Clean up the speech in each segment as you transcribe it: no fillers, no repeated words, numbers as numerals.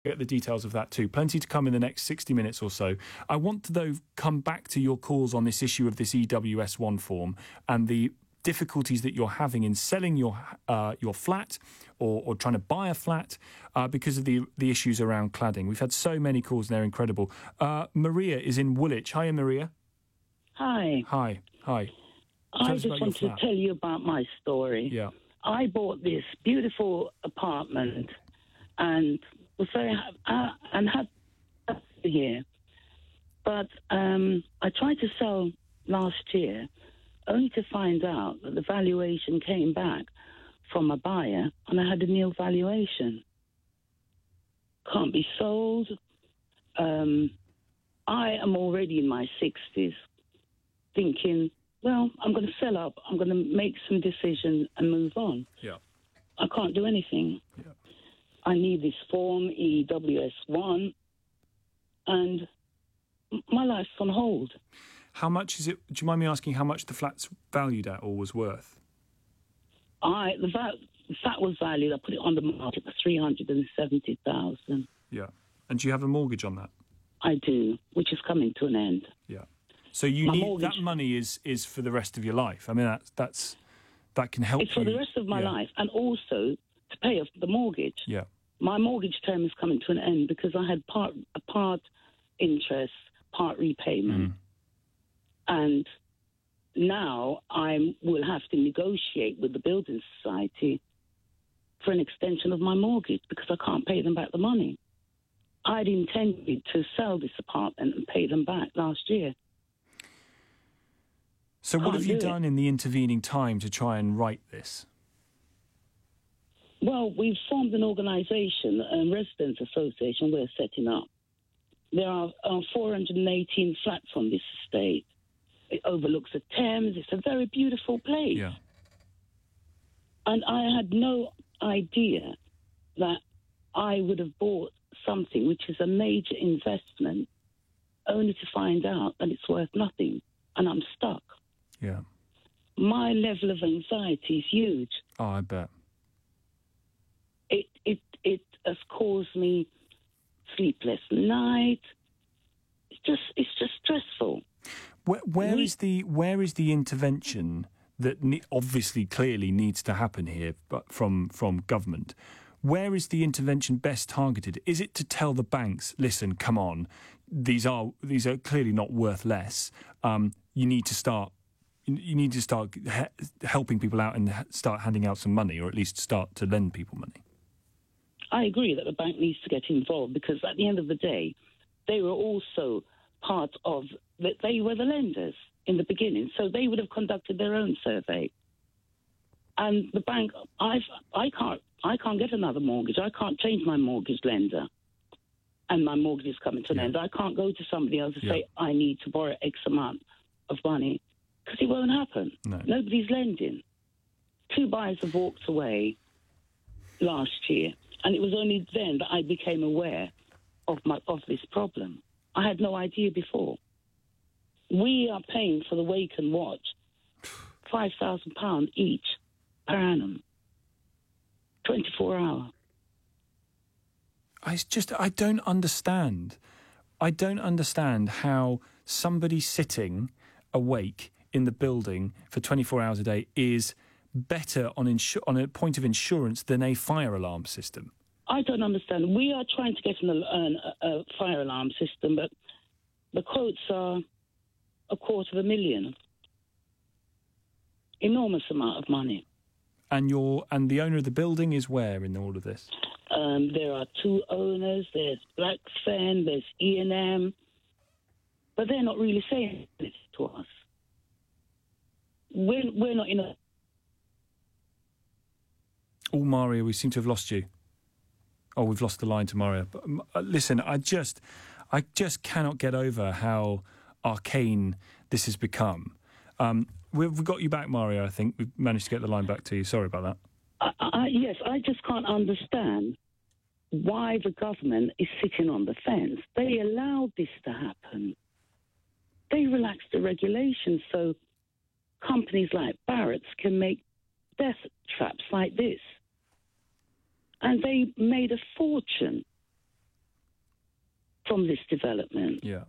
get the details of that too. Plenty to come in the next 60 minutes or so. I want to, though, come back to your calls on this issue of this EWS1 form and the difficulties that you're having in selling your flat or trying to buy a flat because of the issues around cladding. We've had so many calls, and they're incredible. Maria is in Woolwich. Hi, Maria. Hi. Hi. I just wanted to tell you about my story. Yeah. I bought this beautiful apartment and was very and had a year, but I tried to sell last year, only to find out that the valuation came back from a buyer, and I had a nil valuation. Can't be sold. I am already in my 60s, thinking, well, I'm going to sell up, I'm going to make some decisions and move on. Yeah. I can't do anything. Yeah. I need this form, EWS1, and my life's on hold. How much is it? Do you mind me asking how much the flat's valued at or was worth? The flat was valued, I put it on the market for $370,000. Yeah. And do you have a mortgage on that? I do, which is coming to an end. Yeah. So you need that money is for the rest of your life. I mean, that can help. It's for the rest of my life, and also to pay off the mortgage. Yeah. My mortgage term is coming to an end because I had part interest, part repayment, and now I will have to negotiate with the building society for an extension of my mortgage because I can't pay them back the money. I'd intended to sell this apartment and pay them back last year. So what have you done in the intervening time to try and right this? Well, we've formed an organisation, a residents' association we're setting up. There are 418 flats on this estate. It overlooks the Thames. It's a very beautiful place. Yeah. And I had no idea that I would have bought something which is a major investment only to find out that it's worth nothing and I'm stuck. Yeah. My level of anxiety is huge. Oh, I bet. It has caused me sleepless night. It's just stressful. Where is the intervention that obviously clearly needs to happen here, but from government? Where is the intervention best targeted? Is it to tell the banks, listen, come on, these are clearly not worth less. You need to start helping people out and start handing out some money, or at least start to lend people money. I agree that the bank needs to get involved because at the end of the day, they were also part of they were the lenders in the beginning, so they would have conducted their own survey. And the bank, I can't get another mortgage. I can't change my mortgage lender, and my mortgage is coming to an end. I can't go to somebody else and say I need to borrow X amount of money because it won't happen. No. Nobody's lending. 2 buyers have walked away last year, and it was only then that I became aware of this problem. I had no idea before. We are paying for the wake and watch £5,000 each per annum, 24 hour. I don't understand. I don't understand how somebody sitting awake in the building for 24 hours a day is better on a point of insurance than a fire alarm system. I don't understand. We are trying to get a fire alarm system, but the quotes are $250,000. Enormous amount of money. And the owner of the building is where in all of this? There are 2 owners. There's Blackfen, there's E&M, but they're not really saying this to us. We're not in a... Oh, Mario, we seem to have lost you. Oh, we've lost the line to Mario. But, listen, I just cannot get over how arcane this has become. We've got you back, Mario, I think. We've managed to get the line back to you. Sorry about that. Yes, I just can't understand why the government is sitting on the fence. They allowed this to happen. They relaxed the regulations so companies like Barrett's can make death traps like this. And they made a fortune from this development. Yeah.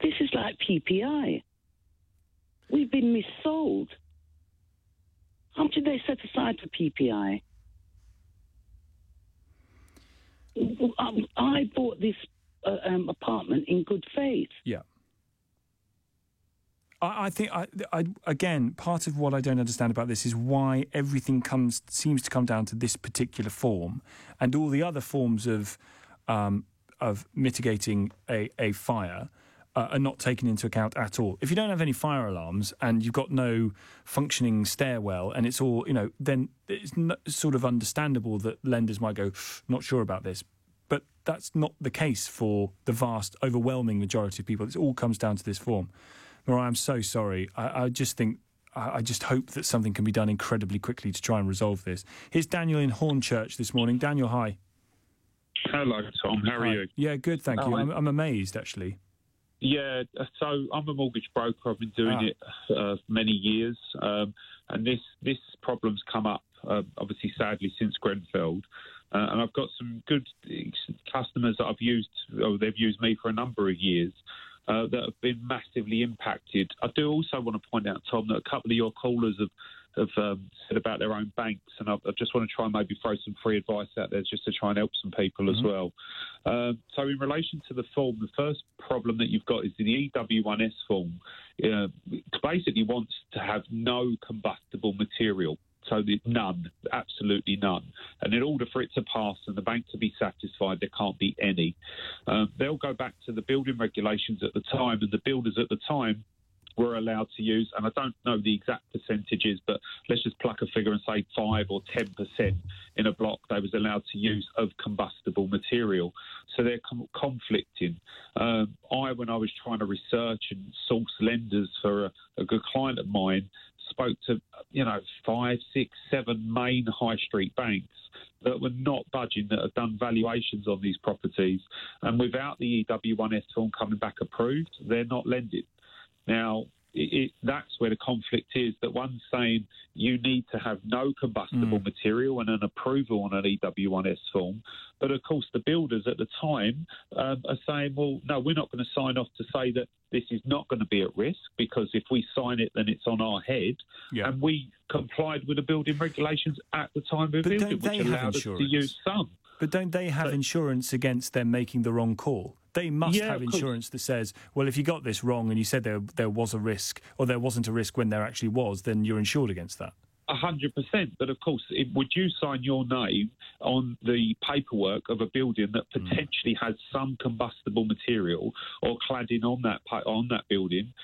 This is like PPI. We've been missold. How much did they set aside for PPI? I bought this apartment in good faith. Yeah. I think, again, part of what I don't understand about this is why everything seems to come down to this particular form, and all the other forms of mitigating a fire are not taken into account at all. If you don't have any fire alarms and you've got no functioning stairwell, and it's all, then it's sort of understandable that lenders might go, not sure about this. But that's not the case for the vast, overwhelming majority of people. It all comes down to this form. Mariah, I'm so sorry. I just think, I just hope that something can be done incredibly quickly to try and resolve this. Here's Daniel in Hornchurch this morning. Daniel, hi. Hello, Tom. How are you? Yeah, good, thank you. I'm amazed, actually. Yeah, so I'm a mortgage broker. I've been doing it for many years. And this problem's come up, obviously, sadly, since Grenfell. And I've got some good customers that I've used, or they've used me for a number of years, that have been massively impacted. I do also want to point out, Tom, that a couple of your callers have said about their own banks, and I just want to try and maybe throw some free advice out there just to try and help some people as well. So in relation to the form, the first problem that you've got is the EW1S form basically wants to have no combustible material. So none, absolutely none. And in order for it to pass and the bank to be satisfied, there can't be any. They'll go back to the building regulations at the time, and the builders at the time were allowed to use, and I don't know the exact percentages, but let's just pluck a figure and say 5 or 10% in a block they was allowed to use of combustible material. So they're conflicting. When I was trying to research and source lenders for a good client of mine, spoke to 5, 6, 7 main high street banks that were not budging, that have done valuations on these properties, and without the EW1S form coming back approved, they're not lending. Now, that's where the conflict is, that one's saying you need to have no combustible material and an approval on an EW1S form. But, of course, the builders at the time are saying, well, no, we're not going to sign off to say that this is not going to be at risk, because if we sign it, then it's on our head. Yeah. And we complied with the building regulations at the time we built it, which allowed us to use some. But don't they have insurance against them making the wrong call? They must have insurance that says, well, if you got this wrong and you said there was a risk, or there wasn't a risk when there actually was, then you're insured against that. 100%, but of course, would you sign your name on the paperwork of a building that potentially has some combustible material or cladding on that building,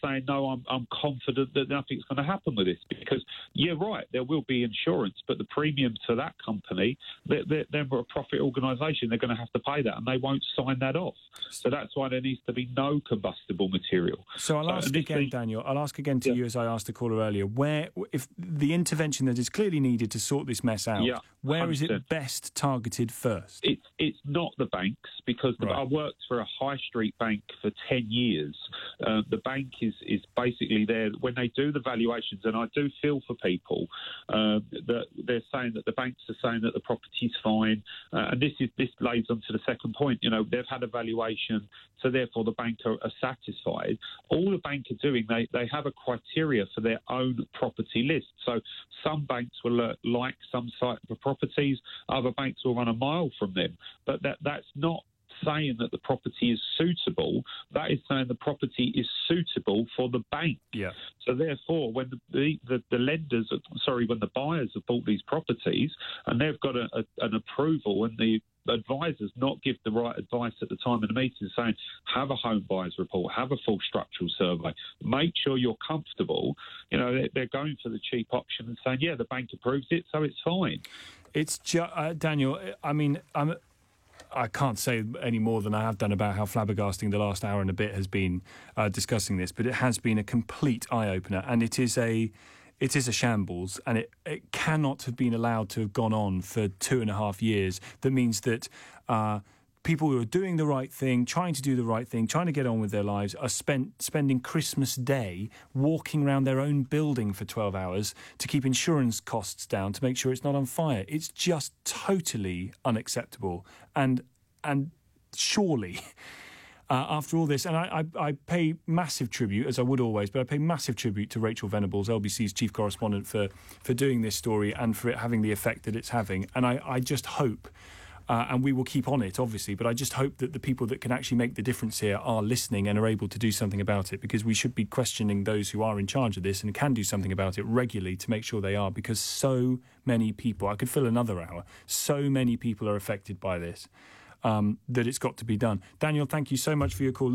saying no, I'm confident that nothing's going to happen with this? Because you're right, there will be insurance, but the premiums for that company, they're a profit organisation, they're going to have to pay that, and they won't sign that off. So that's why there needs to be no combustible material. So I'll ask again, Daniel. I'll ask again to you, as I asked the caller earlier. Where, if the intervention that is clearly needed to sort this mess out, where 100%. Is it best targeted first? It's not the banks, because I worked for a high street bank for 10 years. The bank is basically there when they do the valuations, and I do feel for people that they're saying that the banks are saying that the property's fine, and this lays on to the second point. They've had a valuation, so therefore the bank are satisfied. All the bank are doing, they have a criteria for their own property list. So some banks will like some site for properties, other banks will run a mile from them. But that's not saying that the property is suitable. That is saying the property is suitable for the bank. Yeah. So therefore, when the lenders, when the buyers have bought these properties and they've got an approval, and the advisors not give the right advice at the time of the meeting, saying have a home buyers report, have a full structural survey, make sure you're comfortable. They're going for the cheap option and saying, the bank approves it, so it's fine. It's Daniel, I mean, I can't say any more than I have done about how flabbergasting the last hour and a bit has been discussing this, but it has been a complete eye-opener, and it is a shambles, and it cannot have been allowed to have gone on for 2.5 years. That means that people who are doing the right thing, trying to do the right thing, trying to get on with their lives, are spending Christmas Day walking around their own building for 12 hours to keep insurance costs down, to make sure it's not on fire. It's just totally unacceptable. And surely, after all this, and I pay massive tribute, as I would always, but I pay massive tribute to Rachel Venables, LBC's chief correspondent, for doing this story and for it having the effect that it's having. And I just hope, and we will keep on it, obviously, but I just hope that the people that can actually make the difference here are listening and are able to do something about it, because we should be questioning those who are in charge of this and can do something about it regularly to make sure they are, because so many people, I could fill another hour, so many people are affected by this, that it's got to be done. Daniel, thank you so much for your call.